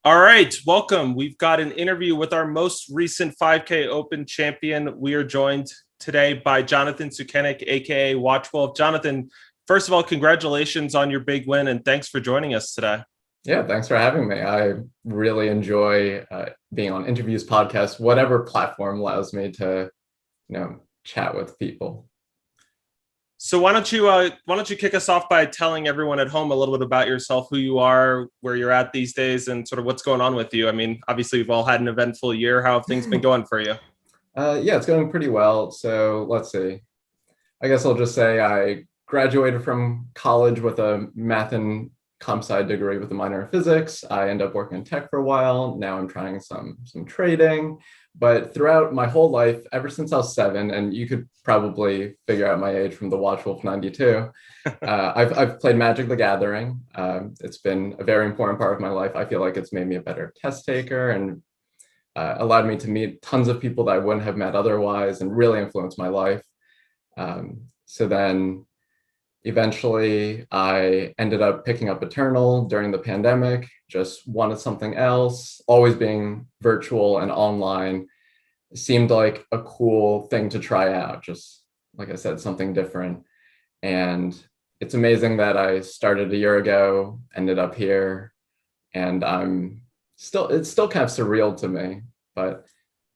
All right, welcome. We've got an interview with our most recent 5K Open champion. We are joined today by Jonathan Sukenik, aka Watchwolf. Jonathan, first of all, congratulations on your big win and thanks for joining us today. Yeah, thanks for having me. I really enjoy being on interviews, podcasts, whatever platform allows me to, chat with people. So why don't you kick us off by telling everyone at home a little bit about yourself, who you are, where you're at these days, and sort of what's going on with you? I mean, obviously we've all had an eventful year. How have things been going for you? Yeah, it's going pretty well. So let's see. I guess I'll just say I graduated from college with a math and comp sci degree with a minor in physics. I ended up working in tech for a while. Now I'm trying some trading. But throughout my whole life, ever since I was 7, and you could probably figure out my age from the Watchwolf92, I've played Magic the Gathering. It's been a very important part of my life. I feel like it's made me a better test taker and allowed me to meet tons of people that I wouldn't have met otherwise and really influenced my life. So then eventually I ended up picking up Eternal during the pandemic, just wanted something else. Always being virtual and online seemed like a cool thing to try out. Just like I said, something different. And it's amazing that I started a year ago, ended up here, and it's still kind of surreal to me, but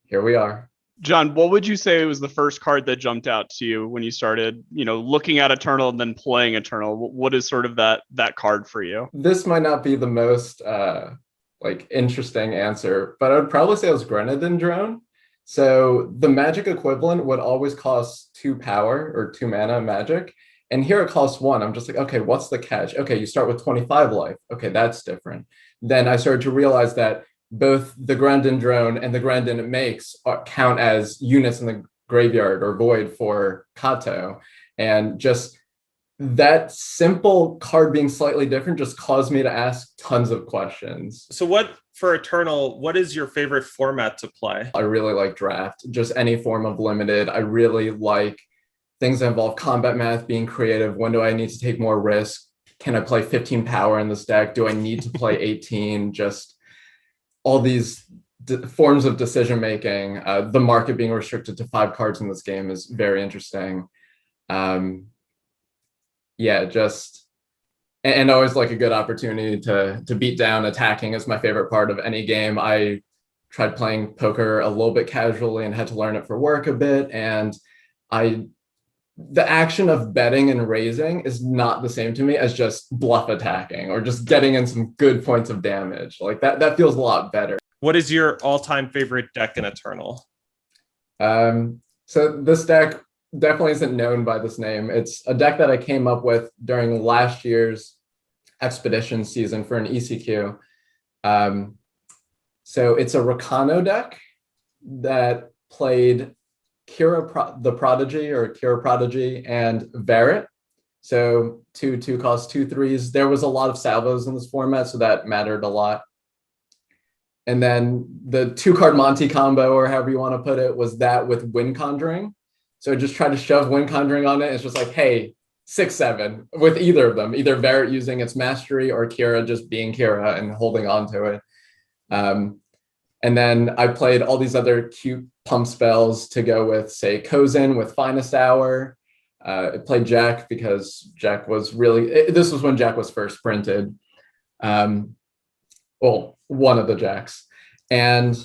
here we are. John, what would you say was the first card that jumped out to you when you started, looking at Eternal and then playing Eternal? What is sort of that card for you? This might not be the most interesting answer, but I would probably say it was Grenadin Drone. So the magic equivalent would always cost 2 power or 2 mana magic. And here it costs 1. I'm just like, okay, what's the catch? Okay, you start with 25 life. Okay, that's different. Then I started to realize that both the Grandin Drone and the Grandin it makes count as units in the graveyard or void for Kato. And just that simple card being slightly different just caused me to ask tons of questions. So for Eternal, what is your favorite format to play? I really like draft, just any form of limited. I really like things that involve combat math, being creative. When do I need to take more risk? Can I play 15 power in this deck? Do I need to play 18? Just all these forms of decision making. The market being restricted to 5 cards in this game is very interesting. And always like a good opportunity to beat down. Attacking is my favorite part of any game. I tried playing poker a little bit casually and had to learn it for work a bit. And the action of betting and raising is not the same to me as just bluff attacking or just getting in some good points of damage. Like that feels a lot better. What is your all-time favorite deck in Eternal? So this deck definitely isn't known by this name. It's a deck that I came up with during last year's expedition season for an ECQ. So it's a Rakano deck that played Kira the Prodigy or Kira Prodigy and Varret. So 2 cost 2 3s. There was a lot of salvos in this format, so that mattered a lot. And then the 2-card Monty combo, or however you want to put it, was that with Wind Conjuring. So I just tried to shove Wind Conjuring on it. It's just like, hey, 6/7 with either of them, either Varret using its mastery or Kira just being Kira and holding on to it. And then I played all these other cute pump spells to go with, say, Kozin with Finest Hour. I played Jack because Jack was this was when Jack was first printed. Well, one of the Jacks. And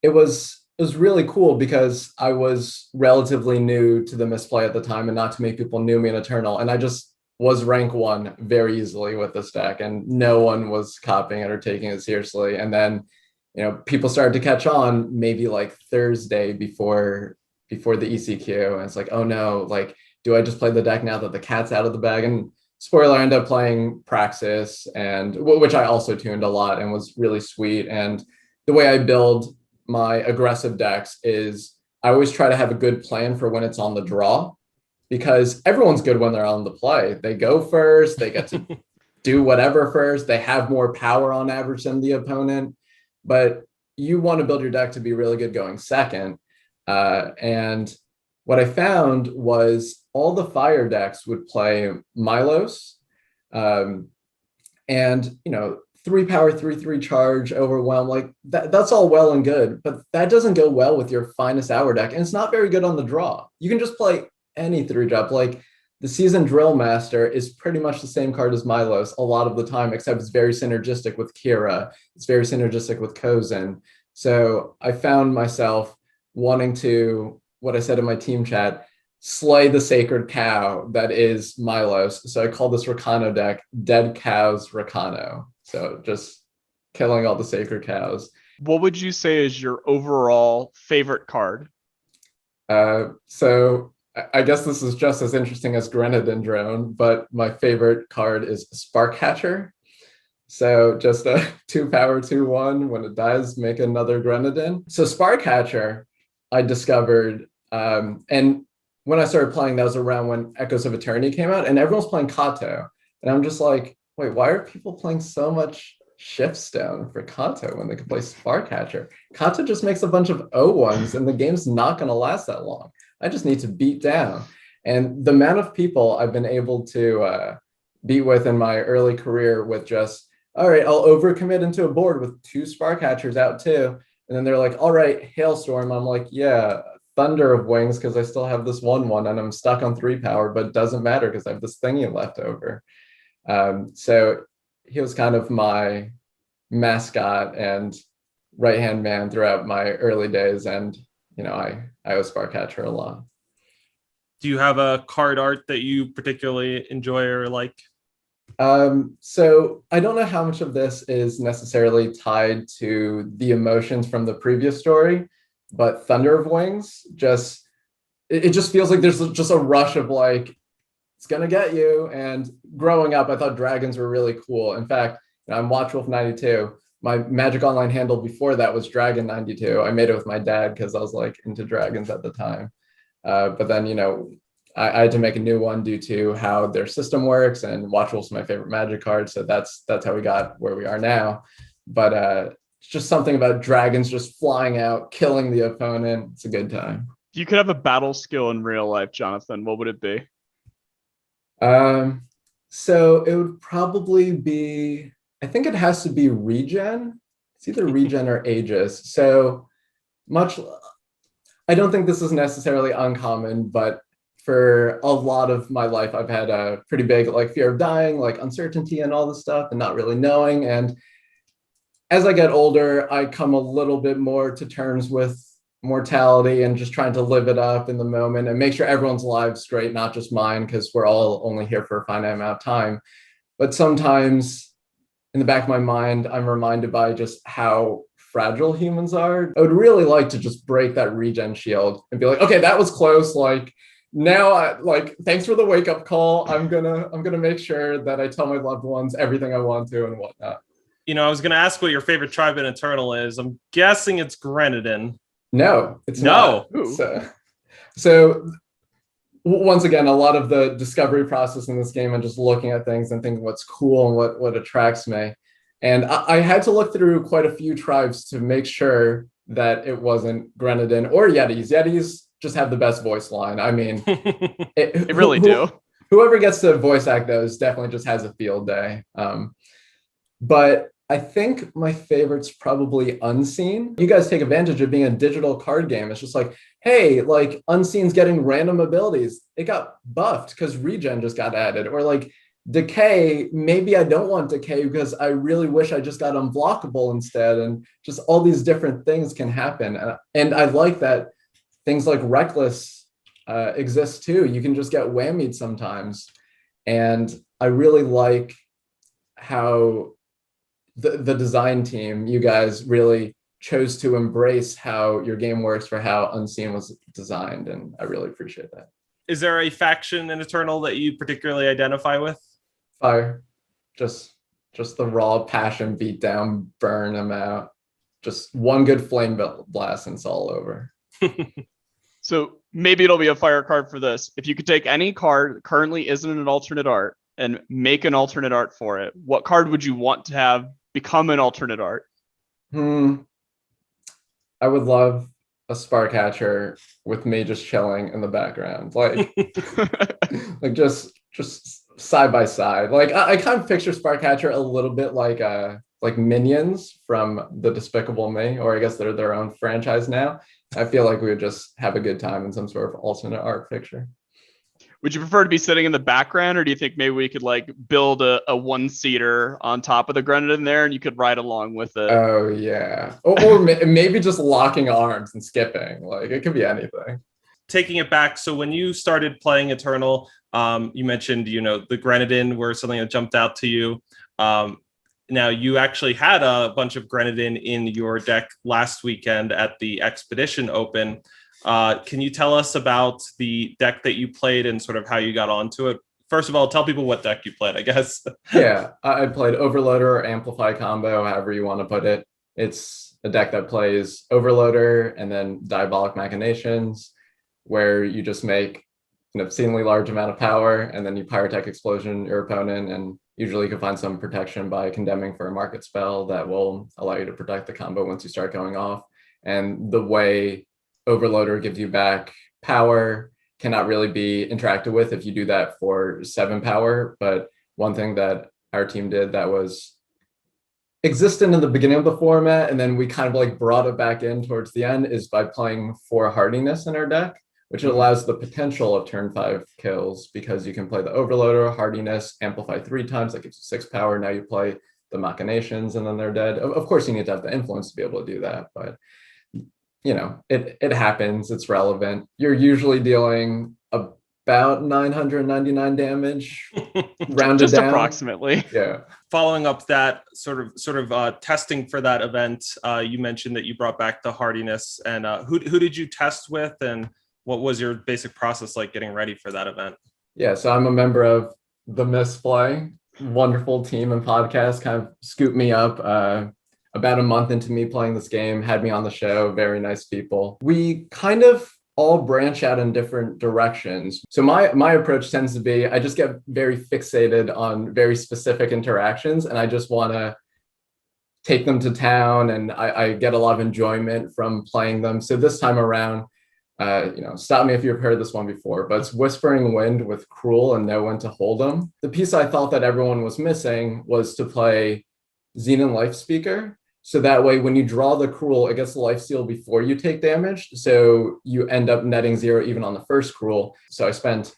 it was really cool because I was relatively new to the misplay at the time and not too many people knew me in Eternal. And I just was rank 1 very easily with this deck and no one was copying it or taking it seriously. And then people started to catch on maybe like Thursday before the ECQ. And it's like, oh no, like, do I just play the deck now that the cat's out of the bag? And spoiler, I ended up playing Praxis, and which I also tuned a lot and was really sweet. And the way I build my aggressive decks is I always try to have a good plan for when it's on the draw, because everyone's good when they're on the play. They go first, they get to do whatever first, they have more power on average than the opponent. But you want to build your deck to be really good going second. And what I found was all the fire decks would play Milos. And, 3 power, 3/3 charge, overwhelm, like that's all well and good, but that doesn't go well with your finest hour deck. And it's not very good on the draw. You can just play any 3-drop. Like the Seasoned Drill Master is pretty much the same card as Milos a lot of the time, except it's very synergistic with Kira. It's very synergistic with Kozin. So I found myself wanting to, what I said in my team chat, slay the sacred cow that is Milos. So I call this Rakano deck Dead Cows Rakano. So just killing all the sacred cows. What would you say is your overall favorite card? So I guess this is just as interesting as Grenadin Drone, but my favorite card is Spark Hatcher. So just a 2 power 2/1. When it dies, make another Grenadin. So Spark Hatcher, I discovered, and when I started playing, that was around when Echoes of Eternity came out, and everyone's playing Kato. And I'm just like, wait, why are people playing so much Shiftstone for Kato when they can play Spark Hatcher? Kato just makes a bunch of O1s, and the game's not going to last that long. I just need to beat down. And the amount of people I've been able to beat with in my early career with just, all right, I'll overcommit into a board with 2 Spark Hatchers out too. And then they're like, all right, Hailstorm. I'm like, yeah, Thunder of Wings, because I still have this 1/1 and I'm stuck on 3 power, but it doesn't matter because I have this thingy left over. So he was kind of my mascot and right-hand man throughout my early days. And, you know, I was Spark Hatcher a lot. Do you have a card art that you particularly enjoy or like? So I don't know how much of this is necessarily tied to the emotions from the previous story, but Thunder of Wings it just feels like there's just a rush of like, it's gonna get you. And growing up, I thought dragons were really cool. In fact, I'm Watchwolf92. My Magic Online handle before that was Dragon92. I made it with my dad because I was like into dragons at the time. But then, you know, I had to make a new one due to how their system works, and Watchwolf's my favorite Magic card, so that's how we got where we are now. But it's just something about dragons just flying out, killing the opponent. It's a good time. If you could have a battle skill in real life, Jonathan, what would it be? So it would probably be, I think it has to be regen. It's either regen or Aegis. So much, I don't think this is necessarily uncommon, but for a lot of my life, I've had a pretty big like fear of dying, like uncertainty and all this stuff and not really knowing. And as I get older, I come a little bit more to terms with mortality and just trying to live it up in the moment and make sure everyone's lives great, not just mine, because we're all only here for a finite amount of time. But sometimes in the back of my mind, I'm reminded by just how fragile humans are. I would really like to just break that regen shield and be like, okay, that was close. Like, now, thanks for the wake up call. I'm gonna make sure that I tell my loved ones everything I want to and whatnot. You know, I was gonna ask what your favorite tribe in Eternal is. I'm guessing it's Grenadin. No, it's not. So once again, a lot of the discovery process in this game and just looking at things and thinking what's cool and what attracts me. And I had to look through quite a few tribes to make sure that it wasn't Grenadin or Yetis. Yetis just have the best voice line. I mean, they really do. Whoever gets to voice act those definitely just has a field day. But I think my favorite's probably Unseen. You guys take advantage of being a digital card game. It's just like, hey, like Unseen's getting random abilities. It got buffed because regen just got added. Or like Decay, maybe I don't want Decay because I really wish I just got unblockable instead. And just all these different things can happen. And I like that things like Reckless exist too. You can just get whammied sometimes. And I really like how the design team, you guys really chose to embrace how your game works for how Unseen was designed. And I really appreciate that. Is there a faction in Eternal that you particularly identify with? Fire. Just the raw passion, beat down, burn them out. Just one good flame blast and it's all over. So maybe it'll be a fire card for this. If you could take any card that currently isn't an alternate art and make an alternate art for it, what card would you want to have become an alternate art? I would love a Spark Hatcher with me just chilling in the background. Like, like just side by side. Like I kind of picture Spark Hatcher a little bit like like minions from the Despicable Me, or I guess they're their own franchise now. I feel like we would just have a good time in some sort of alternate art picture. Would you prefer to be sitting in the background, or do you think maybe we could like build a one-seater on top of the Grenadin there and you could ride along with it? Oh yeah. Or maybe just locking arms and skipping. Like it could be anything. Taking it back, so when you started playing Eternal, you mentioned, the Grenadin were something that jumped out to you. Now you actually had a bunch of Grenadin in your deck last weekend at the Expedition Open. Can you tell us about the deck that you played and sort of how you got onto it? First of all, tell people what deck you played, I guess. Yeah, I played Overloader or Amplify combo, however you want to put it. It's a deck that plays Overloader and then Diabolic Machinations, where you just make an obscenely large amount of power and then you Pyrotech Explosion your opponent, and usually you can find some protection by condemning for a market spell that will allow you to protect the combo once you start going off. And the way Overloader gives you back power cannot really be interacted with if you do that for 7 power. But one thing that our team did that was existent in the beginning of the format, and then we kind of like brought it back in towards the end, is by playing 4 hardiness in our deck, which allows the potential of turn 5 kills, because you can play the Overloader, hardiness, amplify 3 times, that gives you 6 power. Now you play the Machinations and then they're dead. Of course you need to have the influence to be able to do that, but it happens, it's relevant. You're usually dealing about 999 damage, rounded just down. Approximately. Yeah. Following up that sort of testing for that event, you mentioned that you brought back the hardiness, and who did you test with, and what was your basic process like getting ready for that event? Yeah, so I'm a member of the Misplay, wonderful team and podcast, kind of scooped me up about a month into me playing this game, had me on the show, very nice people. We kind of all branch out in different directions. So my approach tends to be, I just get very fixated on very specific interactions, and I just want to take them to town, and I get a lot of enjoyment from playing them. So this time around, stop me if you've heard this one before, but it's Whispering Wind with Cruel and Know When to Hold 'em. The piece I thought that everyone was missing was to play Xenon Life Speaker. So that way, when you draw the Cruel, it gets the life steal before you take damage. So you end up netting 0 even on the first Cruel. So I spent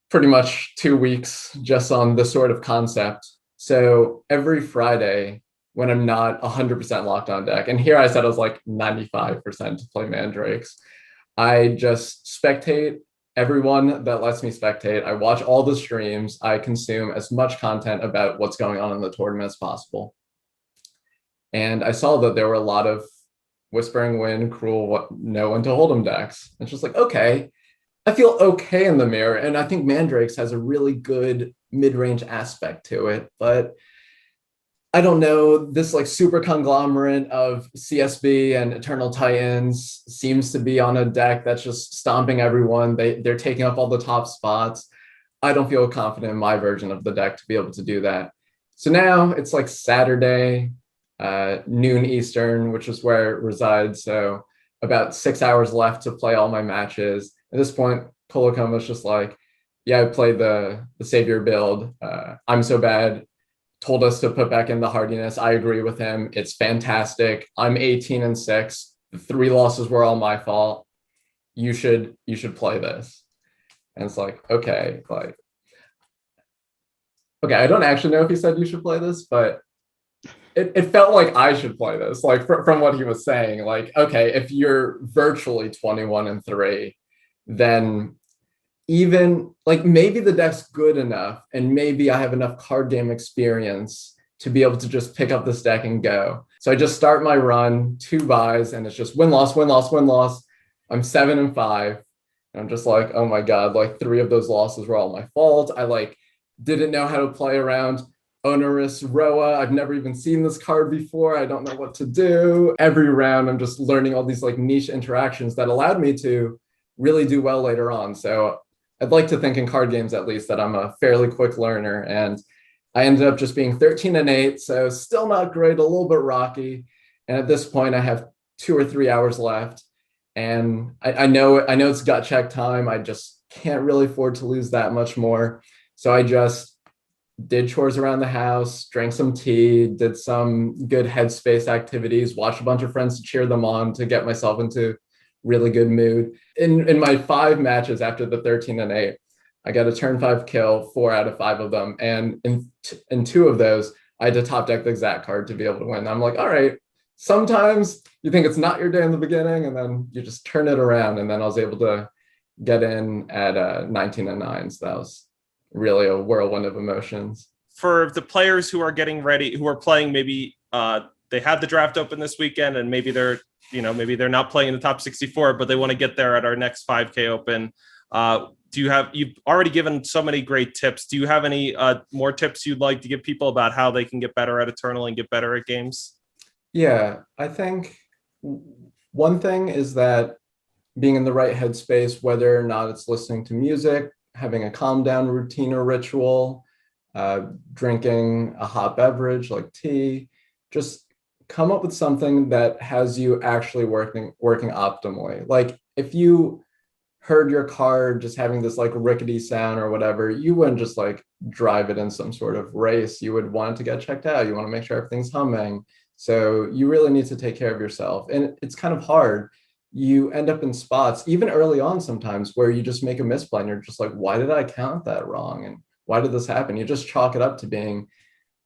pretty much 2 weeks just on this sort of concept. So every Friday, when I'm not 100% locked on deck, and here I said I was like 95% to play Mandrakes, I just spectate everyone that lets me spectate. I watch all the streams. I consume as much content about what's going on in the tournament as possible. And I saw that there were a lot of Whispering Wind, Cruel, Know When to Hold 'em decks. It's just like, okay, I feel okay in the mirror. And I think Mandrakes has a really good mid-range aspect to it. But I don't know, this like super conglomerate of CSB and Eternal Titans seems to be on a deck that's just stomping everyone. They're taking up all the top spots. I don't feel confident in my version of the deck to be able to do that. So now it's like Saturday, noon Eastern, which is where it resides. So about 6 hours left to play all my matches. At this point, Kolokoma was just like, yeah, I played the Savior build. I'm so bad. Told us to put back in the hardiness. I agree with him. It's fantastic. I'm 18-6. The 3 losses were all my fault. You should play this. And it's like, okay, I don't actually know if he said you should play this, but it felt like I should play this, like from what he was saying. Like, okay, if you're virtually 21-3, then even like maybe the deck's good enough, and maybe I have enough card game experience to be able to just pick up this deck and go. So I just start my run, 2 buys, and it's just win, loss, win, loss, win, loss. I'm 7-5. And I'm just like, oh my God, like 3 of those losses were all my fault. I like didn't know how to play around Onerous Roa. I've never even seen this card before. I don't know what to do. Every round, I'm just learning all these like niche interactions that allowed me to really do well later on. So I'd like to think in card games, at least, that I'm a fairly quick learner. And I ended up just being 13-8. So still not great, a little bit rocky. And at this point, I have 2 or 3 hours left. And I know it's gut check time. I just can't really afford to lose that much more. So I just did chores around the house, drank some tea, did some good headspace activities, watched a bunch of friends to cheer them on to get myself into really good mood. In my 5 matches after the 13-8, I got a turn 5 kill 4 out of 5 of them. And in 2 of those, I had to top deck the exact card to be able to win. I'm like, all right, sometimes you think it's not your day in the beginning, and then you just turn it around. And then I was able to get in at 19-9. So that was really a whirlwind of emotions. For the players who are getting ready, who are playing, maybe they had the draft open this weekend, and maybe they're not playing in the top 64, but they want to get there at our next 5K Open. You've already given so many great tips. Do you have any more tips you'd like to give people about how they can get better at Eternal and get better at games? Yeah, I think one thing is that being in the right headspace, whether or not it's listening to music, having a calm down routine or ritual, drinking a hot beverage like tea, just come up with something that has you actually working optimally. Like if you heard your car just having this like rickety sound or whatever, you wouldn't just like drive it in some sort of race. You would want it to get checked out. You want to make sure everything's humming. So you really need to take care of yourself. And it's kind of hard. You end up in spots, even early on sometimes, where you just make a misplay and you're just like, why did I count that wrong? And why did this happen? You just chalk it up to being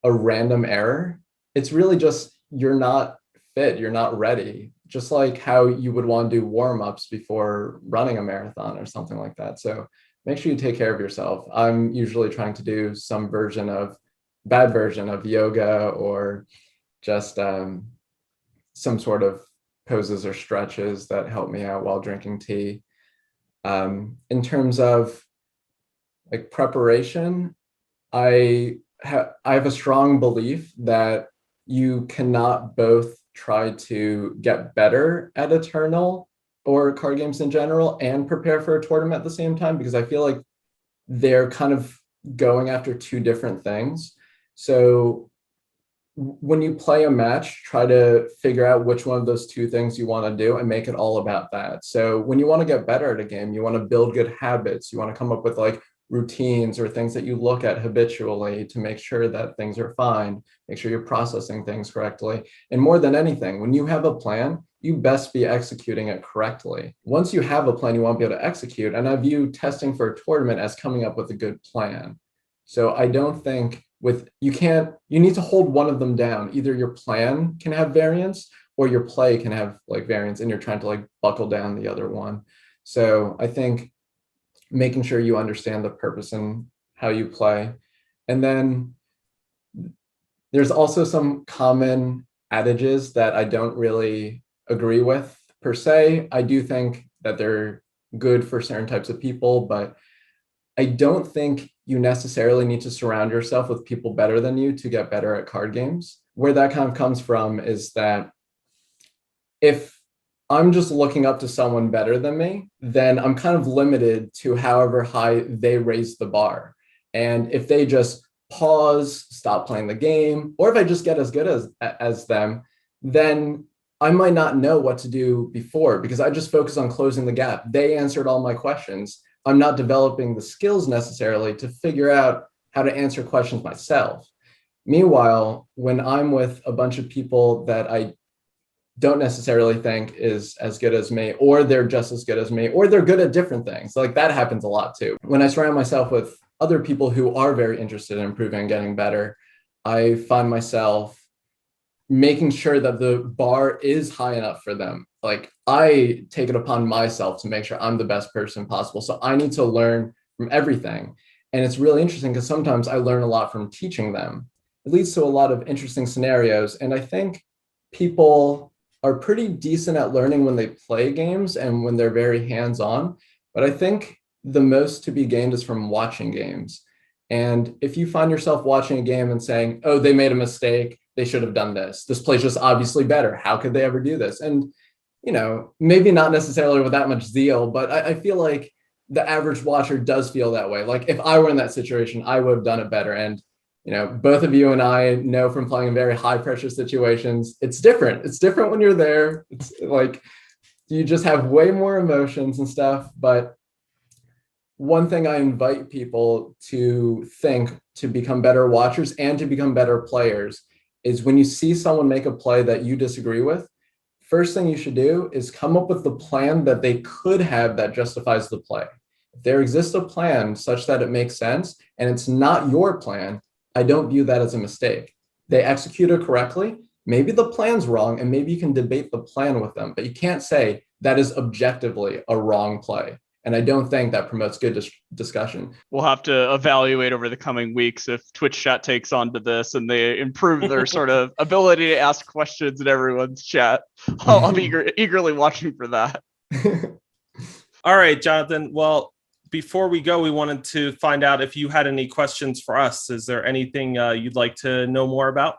a random error. It's really just, you're not fit, you're not ready. Just like how you would want to do warm-ups before running a marathon or something like that. So make sure you take care of yourself. I'm usually trying to do some bad version of yoga, or just some sort of poses or stretches that help me out while drinking tea. In terms of like preparation, I have a strong belief that you cannot both try to get better at Eternal or card games in general and prepare for a tournament at the same time, because I feel like they're kind of going after 2 different things. So when you play a match, try to figure out which one of those 2 things you want to do and make it all about that. So when you want to get better at a game, you want to build good habits, you want to come up with like routines or things that you look at habitually to make sure that things are fine, make sure you're processing things correctly. And more than anything, when you have a plan, you best be executing it correctly. Once you have a plan, you won't be able to execute. And I view testing for a tournament as coming up with a good plan. So I don't think you need to hold one of them down. Either your plan can have variance or your play can have like variance, and you're trying to like buckle down the other one. So I think making sure you understand the purpose and how you play. And then there's also some common adages that I don't really agree with per se. I do think that they're good for certain types of people, but I don't think you necessarily need to surround yourself with people better than you to get better at card games. Where that kind of comes from is that if I'm just looking up to someone better than me, then I'm kind of limited to however high they raise the bar. And if they just pause, stop playing the game, or if I just get as good as them, then I might not know what to do before, because I just focus on closing the gap. They answered all my questions. I'm not developing the skills necessarily to figure out how to answer questions myself. Meanwhile, when I'm with a bunch of people that I don't necessarily think is as good as me, or they're just as good as me, or they're good at different things, like that happens a lot too. When I surround myself with other people who are very interested in improving and getting better, I find myself making sure that the bar is high enough for them. Like I take it upon myself to make sure I'm the best person possible. So I need to learn from everything. And it's really interesting because sometimes I learn a lot from teaching them. It leads to a lot of interesting scenarios. And I think people are pretty decent at learning when they play games and when they're very hands-on. But I think the most to be gained is from watching games. And if you find yourself watching a game and saying, oh, they made a mistake, they should have done this. This play's just obviously better. How could they ever do this? And, you know, maybe not necessarily with that much zeal, but I feel like the average watcher does feel that way. Like if I were in that situation, I would have done it better. And, you know, both of you and I know from playing in very high pressure situations, it's different. It's different when you're there. It's like, you just have way more emotions and stuff. But one thing I invite people to think to become better watchers and to become better players is when you see someone make a play that you disagree with, first thing you should do is come up with the plan that they could have that justifies the play. If there exists a plan such that it makes sense and it's not your plan, I don't view that as a mistake. They execute it correctly. Maybe the plan's wrong and maybe you can debate the plan with them, but you can't say that is objectively a wrong play. And I don't think that promotes good discussion. We'll have to evaluate over the coming weeks if Twitch chat takes on to this and they improve their sort of ability to ask questions in everyone's chat. I'll be eagerly watching for that. All right, Jonathan. Well, before we go, we wanted to find out if you had any questions for us. Is there anything you'd like to know more about?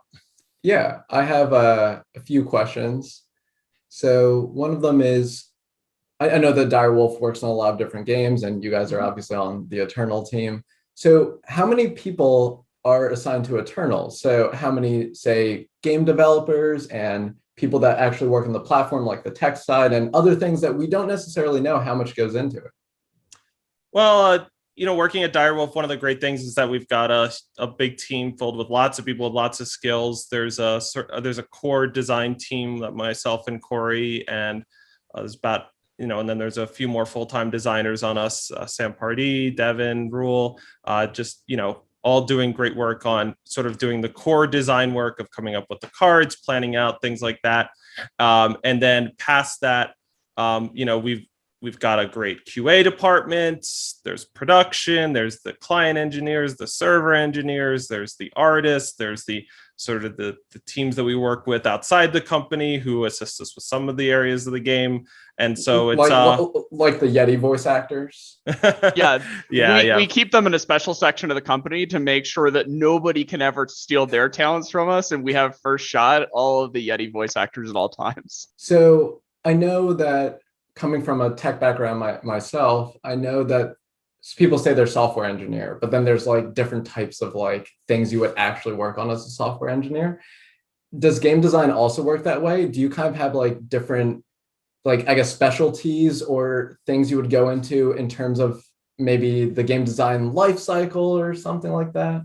Yeah, I have a few questions. So one of them is, I know that Direwolf works on a lot of different games, and you guys are obviously on the Eternal team. So how many people are assigned to Eternal? So how many, say, game developers and people that actually work on the platform, like the tech side and other things that we don't necessarily know how much goes into it? Well, working at Direwolf, one of the great things is that we've got a big team filled with lots of people with lots of skills. There's a core design team that myself and Corey, and there's about and then there's a few more full-time designers on us, Sam Pardee, Devin, Rule, all doing great work on sort of doing the core design work of coming up with the cards, planning out things like that. And then past that, we've got a great QA department. There's production, there's the client engineers, the server engineers, there's the artists, there's the sort of the teams that we work with outside the company who assist us with some of the areas of the game. And so it's like the Yeti voice actors. We keep them in a special section of the company to make sure that nobody can ever steal their talents from us. And we have first shot at all of the Yeti voice actors at all times. So I know that coming from a tech background myself, I know that people say they're software engineer, but then there's like different types of like things you would actually work on as a software engineer. Does game design also work that way? Do you kind of have like different, like, I guess, specialties or things you would go into in terms of maybe the game design life cycle or something like that?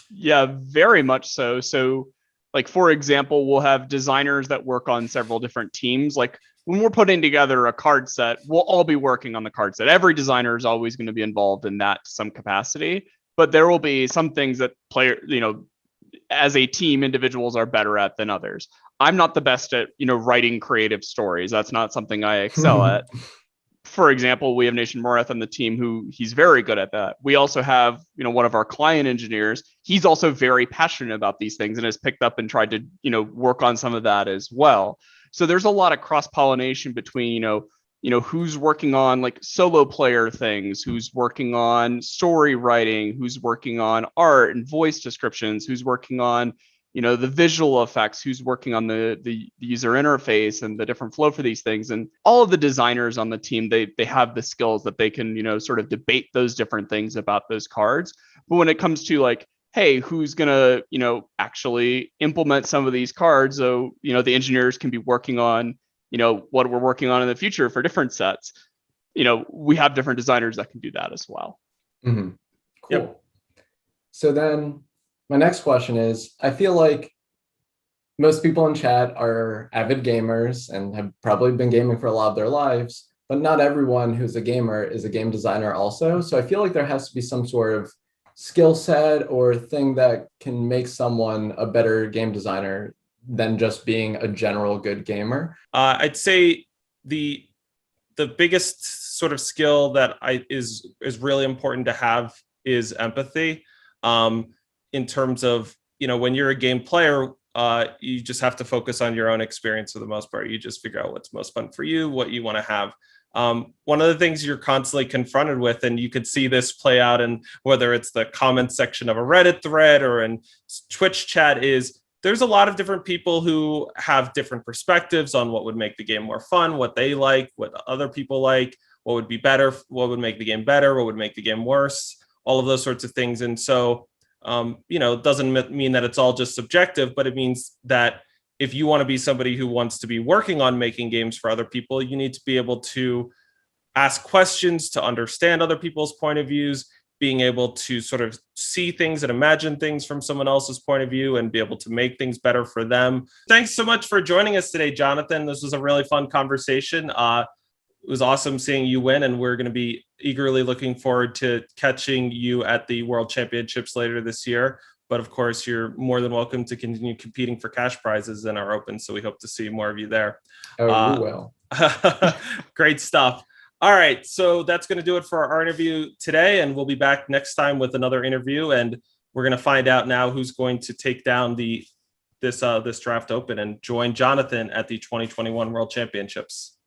Yeah, very much so. So like, for example, we'll have designers that work on several different teams. Like when we're putting together a card set, we'll all be working on the card set. Every designer is always going to be involved in that to some capacity, but there will be some things that as a team, individuals are better at than others. I'm not the best at, writing creative stories. That's not something I excel at. For example, we have Nation Morath on the team who he's very good at that. We also have, one of our client engineers. He's also very passionate about these things and has picked up and tried to, work on some of that as well. So there's a lot of cross-pollination between, who's working on like solo player things, who's working on story writing, who's working on art and voice descriptions, who's working on, the visual effects, who's working on the user interface and the different flow for these things. And all of the designers on the team, they have the skills that they can, sort of debate those different things about those cards. But when it comes to like, hey, who's gonna, actually implement some of these cards, so, the engineers can be working on, what we're working on in the future for different sets. We have different designers that can do that as well. Mm-hmm. Cool. Yep. So then my next question is, I feel like most people in chat are avid gamers and have probably been gaming for a lot of their lives, but not everyone who's a gamer is a game designer also. So I feel like there has to be some sort of skill set or thing that can make someone a better game designer than just being a general good gamer. I'd say the biggest sort of skill that is really important to have is empathy. In terms of, when you're a game player, you just have to focus on your own experience for the most part. You just figure out what's most fun for you, what you want to have. One of the things you're constantly confronted with, and you could see this play out in whether it's the comment section of a Reddit thread or in Twitch chat, is there's a lot of different people who have different perspectives on what would make the game more fun, what they like, what other people like, what would be better, what would make the game better, what would make the game worse, all of those sorts of things. And so, it doesn't mean that it's all just subjective, but it means that if you want to be somebody who wants to be working on making games for other people, you need to be able to ask questions, to understand other people's point of views, being able to sort of see things and imagine things from someone else's point of view and be able to make things better for them. Thanks so much for joining us today, Jonathan. This was a really fun conversation. It was awesome seeing you win, and we're going to be eagerly looking forward to catching you at the World Championships later this year. But of course, you're more than welcome to continue competing for cash prizes in our Open. So we hope to see more of you there. Oh, you will. Great stuff. All right, so that's going to do it for our interview today, and we'll be back next time with another interview, and we're going to find out now who's going to take down this draft open and join Jonathan at the 2021 World Championships.